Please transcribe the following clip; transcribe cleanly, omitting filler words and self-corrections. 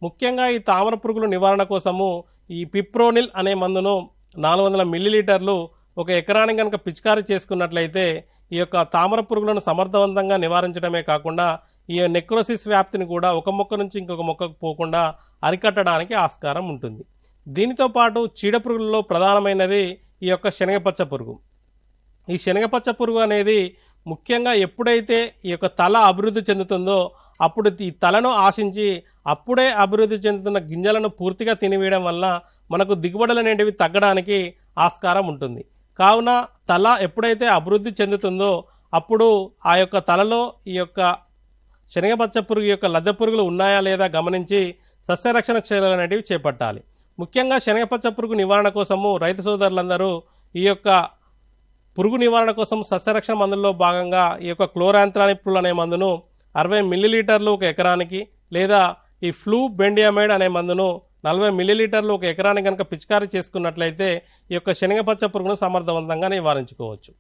ముఖ్యంగా ఈ తామర పురుగుల నివారణ కోసము ఈ పిప్రోనిల్ అనే మందును 400 మిల్లీలీటర్లు ఒక ఎకరానికి కనుక పిచికారీ చేసుకున్నట్లయితే ఈ యొక్క తామర పురుగులను సమర్థవంతంగా నివారించడమే కాకుండా ఈ నెక్రోసిస్ వ్యాప్తిని కూడా ఒక మొక్క నుంచి ఇంకొక మొక్కకు పోకుండా అరికట్టడానికి ఆస్కారం ఉంటుంది. దీనితో పాటు చీడపురుగులలో ప్రధానమైనది ఈ యొక్క శనగపచ్చ పురుగు. ఈ శనగపచ్చ పురుగు అనేది ముఖ్యంగా ఎప్పుడైతే ఈ యొక్క తల అభివృద్ధి చెందుతుందో అప్పుడు ఈ తలను ఆశించి అప్పుడే అభివృద్ధి చెందుతున్న గింజలను పూర్తిగా తినివేయడం వల్ల మనకు దిగుబడులు అనేటివి తగ్గడానికి ఆస్కారం ఉంటుంది. కావున తల ఎప్పుడైతే అభివృద్ధి చెందుతుందో అప్పుడు ఆ యొక్క తలలో ఈ యొక్క శనగపచ్చ పురుగు యొక్క లద్దె పురుగులు ఉన్నాయా లేదా గమనించి సస్యరక్షణ చర్యలు అనేటివి చేపట్టాలి. ముఖ్యంగా శనగపచ్చ పురుగు నివారణ కోసము రైతు సోదరులందరూ ఈ యొక్క పురుగు నివారణ కోసం సస్యరక్షణ మందుల్లో భాగంగా ఈ యొక్క క్లోరాంత్రానిప్రుల్ అనే మందును 60 మిల్లీలీటర్లు ఒక ఎకరానికి లేదా ఈ ఫ్లూ బెండియామైడ్ అనే మందును 40 మిల్లీలీటర్లు ఒక ఎకరానికి కనుక పిచికారీ చేసుకున్నట్లయితే ఈ యొక్క శనగపచ్చ పురుగును సమర్థవంతంగా నివారించుకోవచ్చు.